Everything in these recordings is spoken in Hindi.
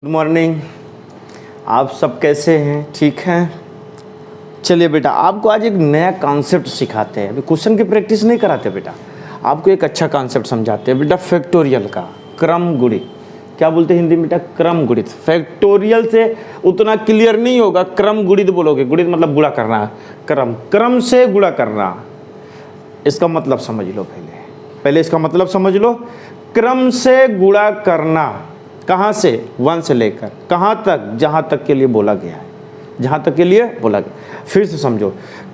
Good morning. आप सब कैसे हैं? ठीक हैं? चलिए बेटा, आपको आज एक नया कॉन्सेप्ट सिखाते हैं। अभी क्वेश्चन की प्रैक्टिस नहीं कराते बेटा, आपको एक अच्छा कॉन्सेप्ट समझाते हैं बेटा। फैक्टोरियल का क्रम गुणित, क्या बोलते हैं हिंदी में बेटा? क्रम गुणित। फैक्टोरियल से उतना क्लियर नहीं होगा, क्रम गुणित बोलोगे। गुणित मतलब गुणा करना, क्रम, क्रम से गुणा करना। इसका मतलब समझ लो, पहले इसका मतलब समझ लो। क्रम से गुणा करना, कहाँ से? 1 से लेकर कहाँ तक? जहाँ तक के लिए बोला गया है, जहाँ तक के लिए बोला गया। फिर से समझो,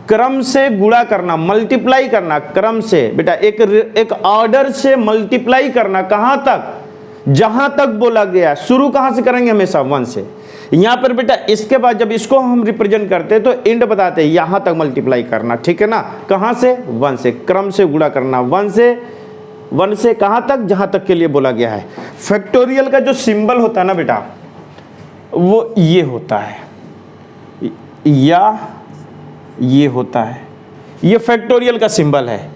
क्रम से गुणा करना, मल्टीप्लाई करना। क्रम से बेटा एक ऑर्डर से मल्टीप्लाई करना, कहाँ तक? जहाँ तक बोला गया। शुरू कहाँ से करेंगे? हमेशा 1 से। यहाँ पर बेटा इसके बाद जब इसको हम रिप्रेजेंट करते हैं तो एंड बताते हैं, यहाँ तक मल्टीप्लाई करना, ठीक है ना? कहाँ से? 1 से। क्रम से गुणा करना 1 से कहाँ तक? जहाँ तक के लिए बोला गया है। फैक्टोरियल का जो सिंबल होता है ना बेटा, वो ये होता है या ये होता है। ये फैक्टोरियल का सिंबल है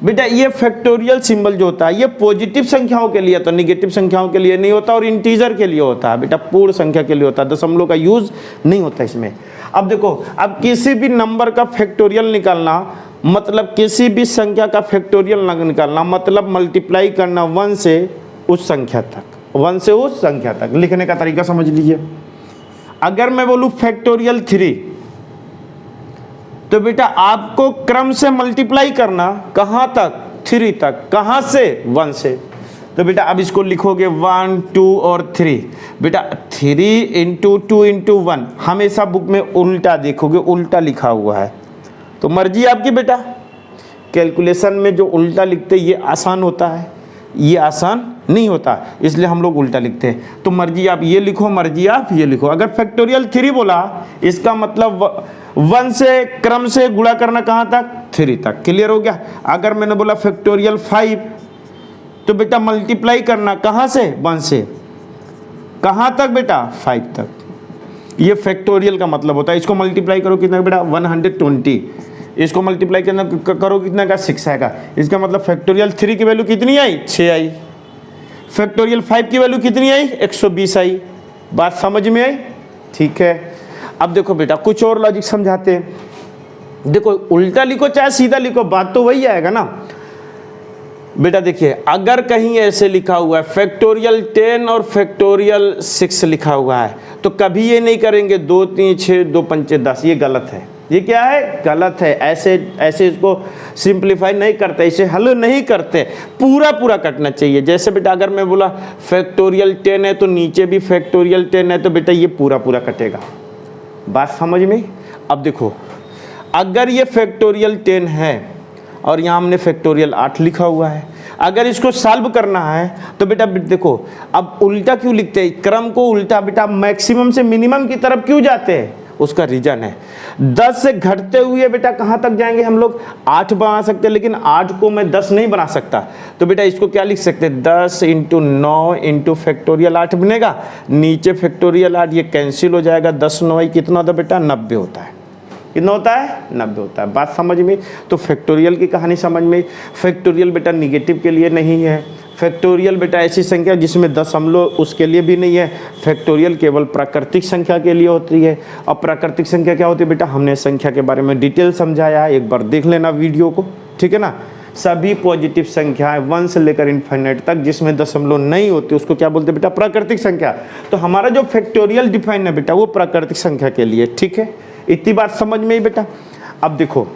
बेटा। ये फैक्टोरियल सिंबल जो होता है ये पॉजिटिव संख्याओं के लिए, तो निगेटिव संख्याओं के लिए नहीं होता, और इंटीजर के लिए होता है बेटा, पूर्ण संख्या के लिए होता है। दशमलव का यूज नहीं होता इसमें। अब देखो, अब किसी भी नंबर का फैक्टोरियल निकालना मतलब किसी भी संख्या का फैक्टोरियल निकालना मतलब मल्टीप्लाई करना 1 से उस संख्या तक, 1 से उस संख्या तक। लिखने का तरीका समझ लीजिए। अगर मैं बोलूं फैक्टोरियल 3, तो बेटा आपको क्रम से मल्टीप्लाई करना कहां तक? 3 तक। कहां से? 1 से। तो बेटा अब इसको लिखोगे 1, 2 और 3। बेटा 3 इंटू 2 इंटू 1, हमेशा बुक में उल्टा देखोगे, उल्टा लिखा हुआ है। तो मर्जी आपकी बेटा, कैलकुलेशन में जो उल्टा लिखते ये आसान होता है, ये आसान नहीं होता, इसलिए हम लोग उल्टा लिखते हैं। तो मर्जी आप ये लिखो, मर्जी आप ये लिखो। अगर फैक्टोरियल 3 बोला, इसका मतलब 1 से क्रम से गुणा करना कहाँ तक? 3 तक। क्लियर हो गया? अगर मैंने बोला फैक्टोरियल 5, तो बेटा मल्टीप्लाई करना कहाँ से? 1 से कहाँ तक बेटा? 5 तक। ये फैक्टोरियल का मतलब होता है। इसको मल्टीप्लाई करो कितना बेटा? 120। इसको मल्टीप्लाई करना करो कितना का? 6 आएगा। इसका मतलब फैक्टोरियल 3 की वैल्यू कितनी आई? 6 आई। फैक्टोरियल 5 की वैल्यू कितनी आई? 120 आई। बात समझ में आई? ठीक है। अब देखो बेटा, कुछ और लॉजिक समझाते हैं। देखो, उल्टा लिखो चाहे सीधा लिखो, बात तो वही आएगा ना बेटा। देखिए, अगर कहीं ऐसे लिखा हुआ है फैक्टोरियल 10 और फैक्टोरियल 6 लिखा हुआ है, तो कभी ये नहीं करेंगे 2 3 6 2 5 10। ये गलत है। ये क्या है? गलत है। ऐसे इसको सिंप्लीफाई नहीं करते, इसे हल नहीं करते, पूरा कटना चाहिए। जैसे बेटा अगर मैं बोला फैक्टोरियल 10 है तो नीचे भी फैक्टोरियल 10 है, तो बेटा ये पूरा कटेगा। बात समझ में? अब देखो, अगर ये फैक्टोरियल 10 है और यहाँ हमने फैक्टोरियल 8 लिखा हुआ है, अगर इसको सॉल्व करना है तो बेटा देखो, अब उल्टा क्यों लिखते हैं? क्रम को उल्टा बेटा मैक्सिमम से मिनिमम की तरफ क्यों जाते हैं? उसका रीजन है 10 से घटते हुए बेटा कहाँ तक जाएंगे हम लोग? 8 बना सकते हैं, लेकिन 8 को मैं 10 नहीं बना सकता। तो बेटा इसको क्या लिख सकते हैं? 10 इंटू 9 इंटू फैक्टोरियल 8 बनेगा। नीचे फैक्टोरियल 8 ये कैंसिल हो जाएगा। 10 9 कितना होता है बेटा? 90 होता है। कितना होता है? 90 होता है। बात समझ में? तो फैक्टोरियल की कहानी समझ में। फैक्टोरियल बेटा निगेटिव के लिए नहीं है। फैक्टोरियल बेटा ऐसी संख्या जिसमें दशमलव उसके लिए भी नहीं है। फैक्टोरियल केवल प्राकृतिक संख्या के लिए होती है। और प्राकृतिक संख्या क्या होती है बेटा? हमने संख्या के बारे में डिटेल समझाया है, एक बार देख लेना वीडियो को, ठीक है ना? सभी पॉजिटिव संख्याएं 1 से लेकर इन्फिनिट तक जिसमें दशमलव नहीं होती उसको क्या बोलते हैं बेटा? प्राकृतिक संख्या। तो हमारा जो फैक्टोरियल डिफाइन है बेटा वो प्राकृतिक संख्या के लिए, ठीक है? इतनी बात समझ में ही बेटा। अब देखो,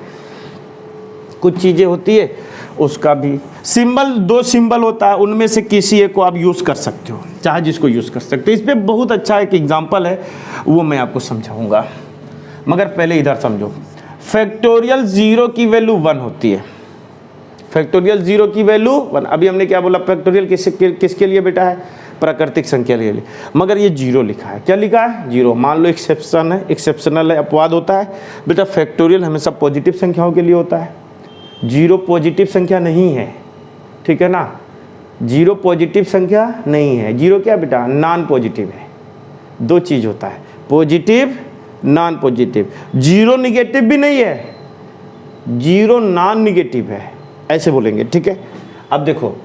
कुछ चीजें होती है उसका भी सिंबल, 2 सिंबल होता है, उनमें से किसी एक को आप यूज कर सकते हो, चाहे जिसको यूज कर सकते हो। इस पे बहुत अच्छा एक एग्जांपल है, वो मैं आपको समझाऊंगा, मगर पहले इधर समझो। फैक्टोरियल 0 की वैल्यू 1 होती है। फैक्टोरियल 0 की वैल्यू 1। अभी हमने क्या बोला? फैक्टोरियल किसके लिए बेटा है? प्राकृतिक संख्या के लिए। मगर ये 0 लिखा है। क्या लिखा है? 0। मान लो एक्सेप्शन है, एक्सेप्शनल है, अपवाद होता है बेटा। फैक्टोरियल हमेशा पॉजिटिव संख्याओं के लिए होता है। 0 पॉजिटिव संख्या नहीं है, ठीक है ना? 0 पॉजिटिव संख्या नहीं है। 0 क्या बेटा? नॉन पॉजिटिव है। 2 चीज होता है, पॉजिटिव, नॉन पॉजिटिव। 0 निगेटिव भी नहीं है, 0 नॉन निगेटिव है, ऐसे बोलेंगे, ठीक है? अब देखो,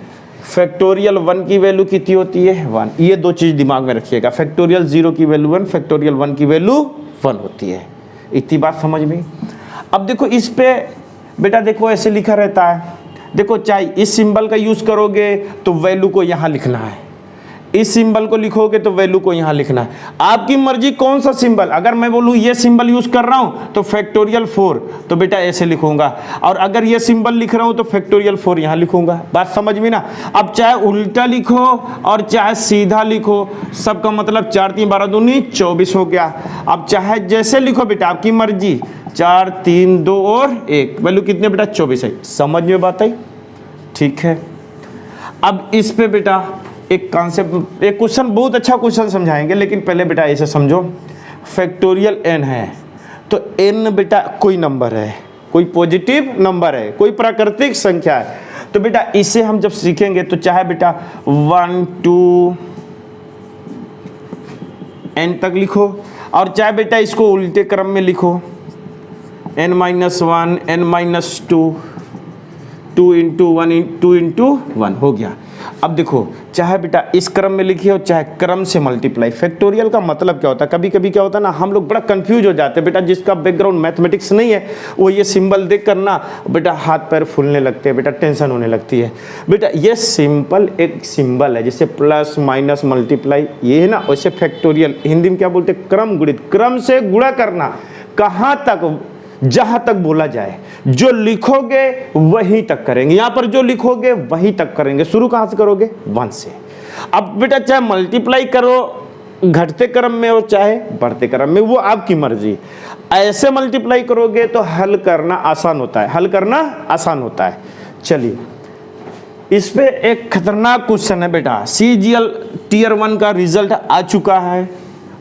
फैक्टोरियल 1 की वैल्यू कितनी होती है 1। ये दो चीज दिमाग में रखिएगा, फैक्टोरियल 0 की वैल्यू 1, फैक्टोरियल 1 की वैल्यू 1 होती है। इतनी बात समझ में। अब देखो इस पे बेटा देखो ऐसे लिखा रहता है, देखो चाहे इस सिंबल का यूज करोगे तो वैल्यू को यहाँ लिखना है, इस सिंबल को लिखोगे तो वैल्यू को यहाँ लिखना है। आपकी मर्जी कौन सा सिंबल, अगर मैं बोलूँ ये सिंबल यूज कर रहा हूँ तो फैक्टोरियल 4 तो बेटा ऐसे लिखूंगा, और अगर ये सिंबल लिख रहा हूँ तो फैक्टोरियल 4 यहाँ लिखूंगा। बात समझ में ना। अब चाहे उल्टा लिखो और चाहे सीधा लिखो, सबका मतलब 4 3 12 दूनी 24 हो गया। अब चाहे जैसे लिखो बेटा आपकी मर्जी, 4 3 2 और 1, वैल्यू कितने बेटा 24 है। समझ में बात आई, ठीक है। अब इस पे बेटा एक कॉन्सेप्ट, एक क्वेश्चन, बहुत अच्छा क्वेश्चन समझाएंगे, लेकिन पहले बेटा ऐसे समझो, फैक्टोरियल n है तो n बेटा कोई नंबर है, कोई पॉजिटिव नंबर है, कोई प्राकृतिक संख्या है। तो बेटा इसे हम जब सीखेंगे तो चाहे बेटा 1 2 n तक लिखो, और चाहे बेटा इसको उल्टे क्रम में लिखो, n-1 n-2 2 इंटू 1 2 इंटू 1 हो गया। अब देखो चाहे बेटा इस क्रम में लिखिए और चाहे क्रम से मल्टीप्लाई। फैक्टोरियल का मतलब क्या होता है, कभी कभी क्या होता है ना, हम लोग बड़ा कंफ्यूज हो जाते हैं बेटा, जिसका बैकग्राउंड मैथमेटिक्स नहीं है वो ये सिंबल देख कर ना बेटा हाथ पैर फूलने लगते हैं, बेटा टेंशन होने लगती है। बेटा ये सिंपल एक सिंबल है, जैसे प्लस माइनस मल्टीप्लाई ये है ना, वैसे फैक्टोरियल हिंदी में क्या बोलते हैं, क्रम गुणित, क्रम से गुणा करना। कहाँ तक, जहां तक बोला जाए, जो लिखोगे वहीं तक करेंगे, यहां पर जो लिखोगे वहीं तक करेंगे। शुरू कहां से करोगे 1 से। अब बेटा चाहे मल्टीप्लाई करो घटते क्रम में और चाहे बढ़ते क्रम में, वो आपकी मर्जी। ऐसे मल्टीप्लाई करोगे तो हल करना आसान होता है, हल करना आसान होता है। चलिए इस पे एक खतरनाक क्वेश्चन है बेटा, CGL टियर 1 का रिजल्ट आ चुका है,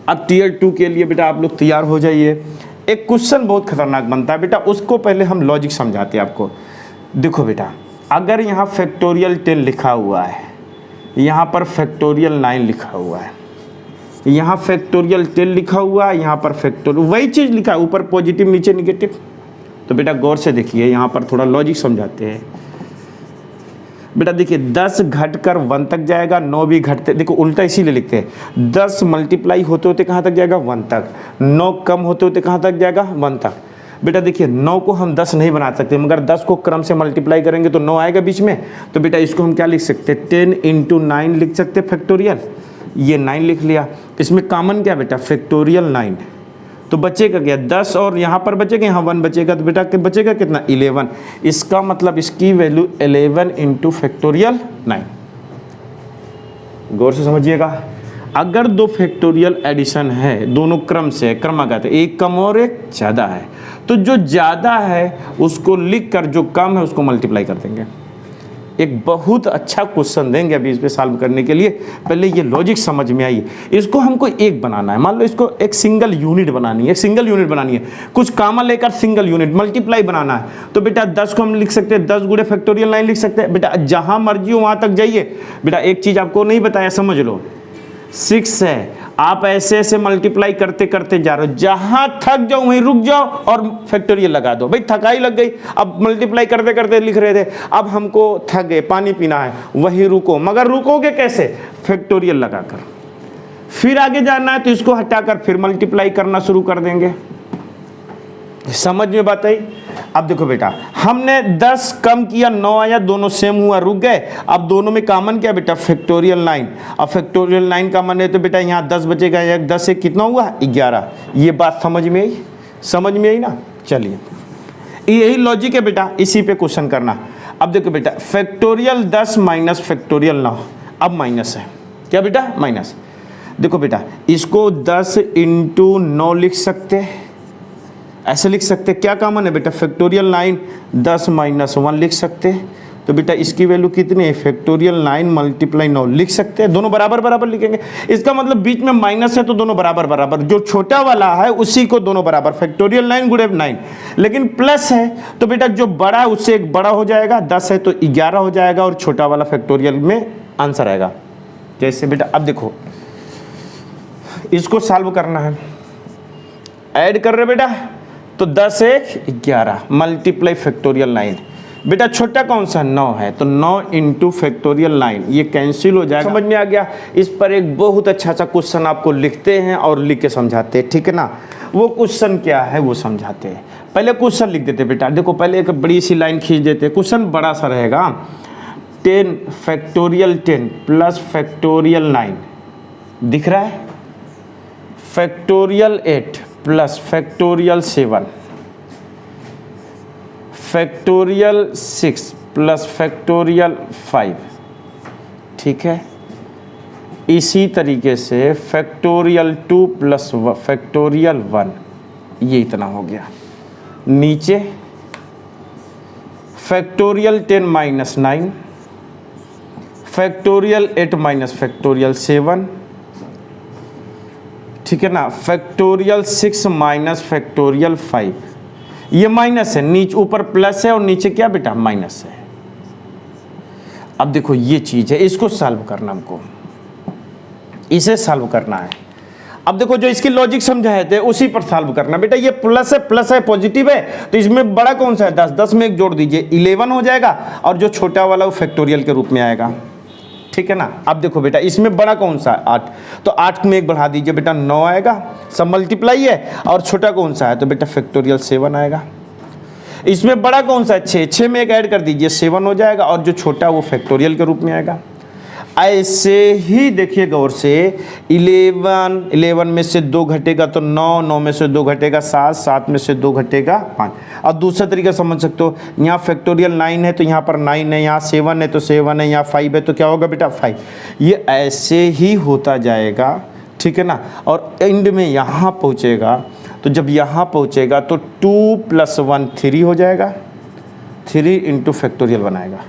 अब टियर 2 के लिए बेटा आप लोग तैयार हो जाइए। एक क्वेश्चन बहुत खतरनाक बनता है बेटा, उसको पहले हम लॉजिक समझाते हैं आपको। देखो बेटा अगर यहाँ फैक्टोरियल 10 लिखा हुआ है, यहाँ पर फैक्टोरियल 9 लिखा हुआ है, यहाँ फैक्टोरियल 10 लिखा हुआ है, यहाँ पर फैक्टोरियल वही चीज़ लिखा है, ऊपर पॉजिटिव नीचे निगेटिव। तो बेटा गौर से देखिए, यहाँ पर थोड़ा लॉजिक समझाते हैं बेटा। देखिए 10 घटकर 1 तक जाएगा, 9 भी घटते, देखो उल्टा इसीलिए लिखते हैं, 10 मल्टीप्लाई होते होते कहाँ तक जाएगा 1 तक, 9 कम होते होते कहाँ तक जाएगा 1 तक। बेटा देखिए 9 को हम 10 नहीं बना सकते, मगर 10 को क्रम से मल्टीप्लाई करेंगे तो 9 आएगा बीच में। तो बेटा इसको हम क्या लिख सकते हैं, 10 इंटू 9 लिख सकते फैक्टोरियल, ये 9 लिख लिया। इसमें कॉमन क्या बेटा फैक्टोरियल 9, तो बचेगा क्या 10, और यहाँ पर बचेगा, यहाँ 1 बचेगा, तो बेटा बचेगा कितना 11। इसका मतलब इसकी वैल्यू 11 इंटू फैक्टोरियल 9। गौर से समझिएगा, अगर दो फैक्टोरियल एडिशन है, दोनों क्रम से क्रमागत है, एक कम और एक ज़्यादा है, तो जो ज़्यादा है उसको लिख कर जो कम है उसको मल्टीप्लाई कर देंगे। एक बहुत अच्छा क्वेश्चन देंगे अभी इस पे सॉल्व करने के लिए, पहले ये लॉजिक समझ में आई। इसको हमको एक बनाना है, मान लो इसको एक सिंगल यूनिट बनानी है, एक सिंगल यूनिट बनानी है, कुछ कामा लेकर सिंगल यूनिट मल्टीप्लाई बनाना है। तो बेटा 10 को हम लिख सकते हैं 10 गुणे फैक्टोरियल 9 लिख सकते हैं। बेटा जहां मर्जी हो वहां तक जाइए। बेटा एक चीज आपको नहीं बताया, समझ लो, 6 है, आप ऐसे ऐसे मल्टीप्लाई करते करते जा रहे हो, जहां थक जाओ वहीं रुक जाओ और फैक्टोरियल लगा दो। भाई थकाई लग गई, अब मल्टीप्लाई करते करते लिख रहे थे, अब हमको थक गए, पानी पीना है, वहीं रुको। मगर रुकोगे कैसे, फैक्टोरियल लगाकर। फिर आगे जाना है तो इसको हटाकर फिर मल्टीप्लाई करना शुरू कर देंगे। समझ में बात आई। अब देखो बेटा हमने 10 कम किया, 9 आया, दोनों सेम हुआ, रुक गए। अब दोनों में कॉमन क्या बेटा फैक्टोरियल 9। अब फैक्टोरियल 9 कॉमन है तो बेटा यहाँ 10 बचेगा, 1 10 से कितना हुआ 11। ये बात समझ में आई, समझ में आई ना। चलिए यही लॉजिक है बेटा, इसी पे क्वेश्चन करना। अब देखो बेटा फैक्टोरियल 10 माइनस फैक्टोरियल 9, अब माइनस है क्या बेटा माइनस। देखो बेटा इसको 10 इंटू 9 लिख सकते हैं, ऐसे लिख सकते हैं। क्या कॉमन है बेटा फैक्टोरियल 9 10 माइनस 1 लिख सकते हैं। तो बेटा इसकी वैल्यू कितनी है फैक्टोरियल 9 मल्टीप्लाई 9 लिख सकते हैं। दोनों बराबर बराबर लिखेंगे, इसका मतलब बीच में माइनस है तो दोनों बराबर बराबर, जो छोटा वाला है उसी को दोनों बराबर, फैक्टोरियल 9 गुणे 9। लेकिन प्लस है तो बेटा जो बड़ा है उससे एक बड़ा हो जाएगा, 10 है तो 11 हो जाएगा, और छोटा वाला फैक्टोरियल में आंसर आएगा। जैसे बेटा अब देखो इसको सॉल्व करना है, ऐड कर रहे बेटा, तो 10 1 11 मल्टीप्लाई फैक्टोरियल 9, बेटा छोटा कौन सा 9 है, तो 9 इंटू फैक्टोरियल 9, ये कैंसिल हो जाएगा। समझ में आ गया। इस पर एक बहुत अच्छा सा क्वेश्चन आपको लिखते हैं और लिख के समझाते हैं, ठीक है ना। वो क्वेश्चन क्या है वो समझाते हैं। पहले क्वेश्चन लिख देते बेटा, देखो पहले एक बड़ी सी लाइन खींच देते, क्वेश्चन बड़ा सा रहेगा। 10 फैक्टोरियल 10 प्लस फैक्टोरियल 9 दिख रहा है, factorial 8 plus factorial 7, factorial 6 plus factorial 5, ठीक है। इसी तरीके से फैक्टोरियल 2 प्लस फैक्टोरियल 1, ये इतना हो गया। नीचे factorial 10 minus 9, factorial 8 minus factorial 7, ठीक है ना। फैक्टोरियल 6 माइनस फैक्टोरियल 5, ये माइनस है, नीचे ऊपर प्लस है और नीचे क्या बेटा माइनस है। अब देखो ये चीज है, इसको सॉल्व करना, हमको इसे सॉल्व करना है। अब देखो जो इसकी लॉजिक समझाए थे उसी पर सॉल्व करना बेटा। ये प्लस है पॉजिटिव है, तो इसमें बड़ा कौन सा है 10, 10 में एक जोड़ दीजिए 11 हो जाएगा, और जो छोटा वाला वो फैक्टोरियल के रूप में आएगा, ठीक है ना। अब देखो बेटा इसमें बड़ा कौन सा है 8, तो 8 में एक बढ़ा दीजिए बेटा 9 आएगा, सब मल्टीप्लाई है, और छोटा कौन सा है तो बेटा फैक्टोरियल 7 आएगा। इसमें बड़ा कौन सा है 6, 6 में एक ऐड कर दीजिए 7 हो जाएगा, और जो छोटा वो फैक्टोरियल के रूप में आएगा। ऐसे ही देखिए गौर से, 11 में से 2 घटेगा तो 9, 9 में से 2 घटेगा 7, 7 में से 2 घटेगा 5। और दूसरा तरीका समझ सकते हो, यहाँ फैक्टोरियल 9 है तो यहाँ पर 9 है, यहाँ 7 है तो 7 है, यहाँ 5 है तो क्या होगा बेटा 5। ये ऐसे ही होता जाएगा, ठीक है ना। और एंड में यहाँ पहुँचेगा, तो जब यहाँ पहुँचेगा तो 2 + 1 3 हो जाएगा, 3 इंटू फैक्टोरियल बनाएगा।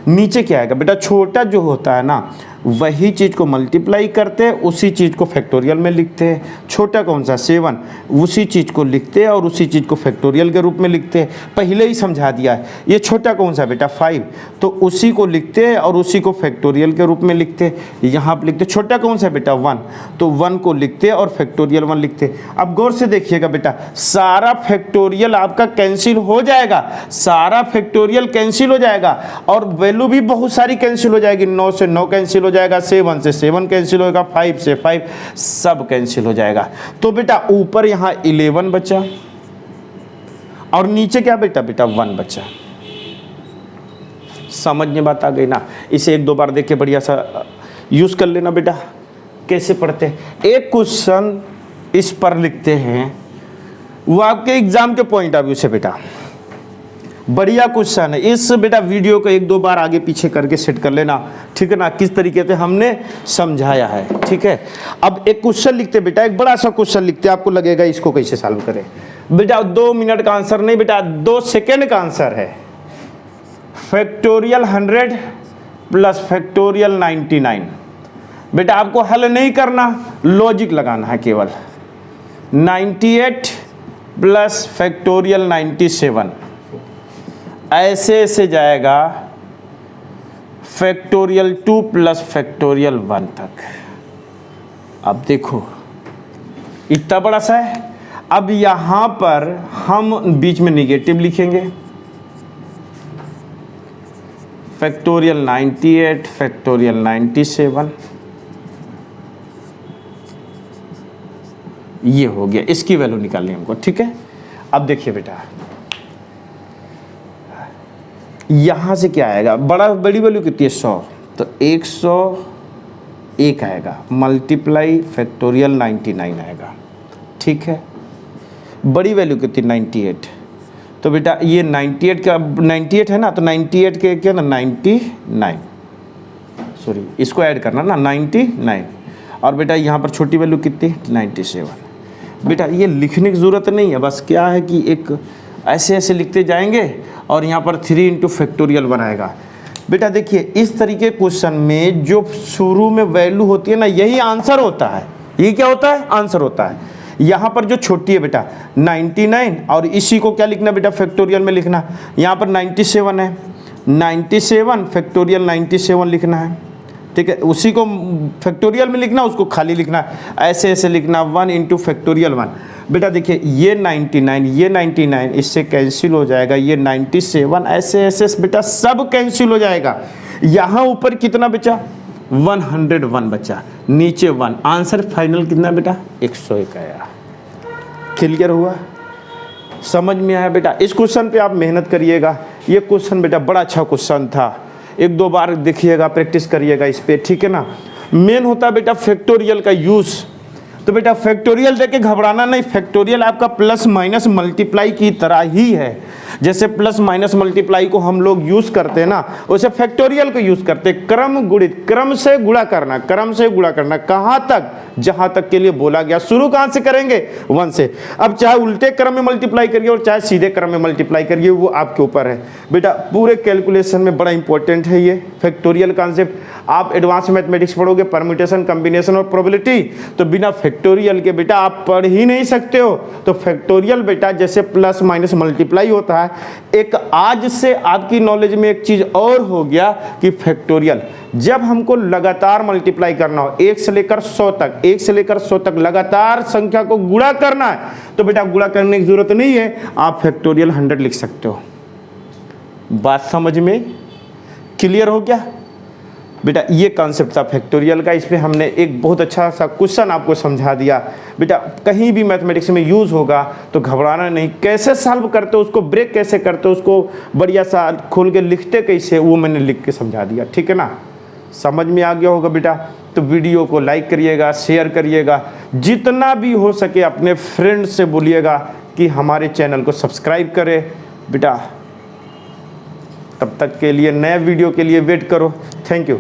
नीचे क्या आएगा बेटा, छोटा जो होता है ना वही चीज़ को मल्टीप्लाई करते हैं, उसी चीज़ को फैक्टोरियल में लिखते हैं। छोटा कौन सा 7, उसी चीज़ को लिखते हैं और उसी चीज़ को फैक्टोरियल के रूप में लिखते हैं। पहले ही समझा दिया है। ये छोटा कौन सा बेटा 5, तो उसी को लिखते हैं और उसी को फैक्टोरियल के रूप में लिखते हैं। यहाँ पर लिखते छोटा कौन सा बेटा 1, तो 1 को लिखते हैं और फैक्टोरियल 1 लिखते हैं। अब गौर से देखिएगा बेटा, सारा फैक्टोरियल आपका कैंसिल हो जाएगा, सारा फैक्टोरियल कैंसिल हो जाएगा, और वैल्यू भी बहुत सारी कैंसिल हो जाएगी। 9 से 9 कैंसिल हो जाएगा, 7 से 7 कैंसिल होगा, 5 से 5 सब कैंसिल हो जाएगा। तो बेटा ऊपर यहाँ 11 बचा और नीचे क्या बेटा 1 बचा। समझ में बात आ गई ना। इसे 1-2 बार देख के बढ़िया सा यूज कर लेना बेटा। कैसे पढ़ते हैं, एक क्वेश्चन इस पर लिखते हैं, वो आपके एग्जाम के पॉइंट ऑफ व्यू से बेटा बढ़िया क्वेश्चन है। इस बेटा वीडियो को 1-2 बार आगे पीछे करके सेट कर लेना, ठीक है ना, किस तरीके से हमने समझाया है, ठीक है। अब एक क्वेश्चन लिखते बेटा, एक बड़ा सा क्वेश्चन लिखते, आपको लगेगा इसको कैसे सॉल्व करें बेटा। 2 मिनट का आंसर नहीं बेटा, 2 सेकेंड का आंसर है। फैक्टोरियल 100 प्लस फैक्टोरियल 99 बेटा आपको हल नहीं करना, लॉजिक लगाना है केवल। 98 प्लस फैक्टोरियल 97, ऐसे ऐसे जाएगा फैक्टोरियल 2 प्लस फैक्टोरियल 1 तक। अब देखो इतना बड़ा सा है। अब यहां पर हम बीच में निगेटिव लिखेंगे, फैक्टोरियल 98 फैक्टोरियल 97, ये हो गया। इसकी वैल्यू निकालनी हमको, ठीक है। अब देखिए बेटा यहां से क्या आएगा, बड़ी वैल्यू कितनी है 100, तो 101 आएगा, मल्टीप्लाई फैक्टोरियल 99 आएगा, ठीक है। बड़ी वैल्यू कितनी 98, तो बेटा ये 98 है ना, तो 98 के क्या ना 99, सॉरी इसको ऐड करना ना 99, और बेटा यहाँ पर छोटी वैल्यू कितनी 97। बेटा ये लिखने की ज़रूरत नहीं है, बस क्या है कि एक ऐसे ऐसे लिखते जाएंगे और यहाँ पर 3 इंटू फैक्टोरियल बनाएगा। बेटा देखिए इस तरीके क्वेश्चन में जो शुरू में वैल्यू होती है ना, यही आंसर होता है। ये क्या होता है, आंसर होता है। यहाँ पर जो छोटी है बेटा 99, और इसी को क्या लिखना बेटा फैक्टोरियल में लिखना। यहाँ पर 97 है, 97 फैक्टोरियल 97 लिखना है, ठीक है। उसी को फैक्टोरियल में लिखना, उसको खाली लिखना, ऐसे ऐसे लिखना 1 इंटू फैक्टोरियल 1। बेटा देखिए ये 99, ये 99 इससे कैंसिल हो जाएगा, ये 97 ऐसे ऐसे बेटा सब कैंसिल हो जाएगा। यहाँ ऊपर कितना बचा? 101 बचा, नीचे 1। आंसर फाइनल कितना बेटा? 101 आया। क्लियर हुआ? समझ में आया बेटा? इस क्वेश्चन पे आप मेहनत करिएगा। ये क्वेश्चन बेटा बड़ा अच्छा क्वेश्चन था, एक दो बार देखिएगा, प्रैक्टिस करिएगा इस पे, ठीक है ना। मेन होता है बेटा फैक्टोरियल का यूज़। तो बेटा फैक्टोरियल देख के घबराना नहीं, फैक्टोरियल आपका प्लस माइनस मल्टीप्लाई की तरह ही है। जैसे प्लस माइनस मल्टीप्लाई को हम लोग यूज़ करते हैं ना, वैसे फैक्टोरियल को यूज़ करते हैं। क्रम गुणित, क्रम से गुणा करना, क्रम से गुणा करना। कहाँ तक? जहाँ तक के लिए बोला गया। शुरू कहाँ से करेंगे? 1 से। अब चाहे उल्टे क्रम में मल्टीप्लाई करिए और चाहे सीधे क्रम में मल्टीप्लाई करिए, वो आपके ऊपर है बेटा। पूरे कैलकुलेशन में बड़ा इंपॉर्टेंट है ये फैक्टोरियल कॉन्सेप्ट। आप एडवांस मैथमेटिक्स पढ़ोगे, परम्यूटेशन, कॉम्बिनेशन और प्रोबेबिलिटी, तो बिना फैक्टोरियल के बेटा आप पढ़ ही नहीं सकते हो। तो फैक्टोरियल बेटा जैसे प्लस माइनस मल्टीप्लाई होता है, एक आज से आपकी नॉलेज में एक चीज और हो गया कि फैक्टोरियल जब हमको लगातार मल्टीप्लाई करना हो 1 से लेकर 100 तक, 1 से लेकर 100 तक लगातार संख्या को गुणा करना है, तो बेटा गुणा करने की जरूरत नहीं है, आप फैक्टोरियल 100 लिख सकते हो। बात समझ में क्लियर हो गया बेटा? ये कॉन्सेप्ट था फैक्टोरियल का। इस पे हमने एक बहुत अच्छा सा क्वेश्चन आपको समझा दिया बेटा। कहीं भी मैथमेटिक्स में यूज़ होगा तो घबराना नहीं। कैसे सॉल्व करते हो, उसको ब्रेक कैसे करते हो, उसको बढ़िया सा खोल के लिखते कैसे, वो मैंने लिख के समझा दिया, ठीक है ना। समझ में आ गया होगा बेटा? तो वीडियो को लाइक करिएगा, शेयर करिएगा, जितना भी हो सके अपने फ्रेंड से बोलिएगा कि हमारे चैनल को सब्सक्राइब करें बेटा। तब तक के लिए नए वीडियो के लिए वेट करो। Thank you.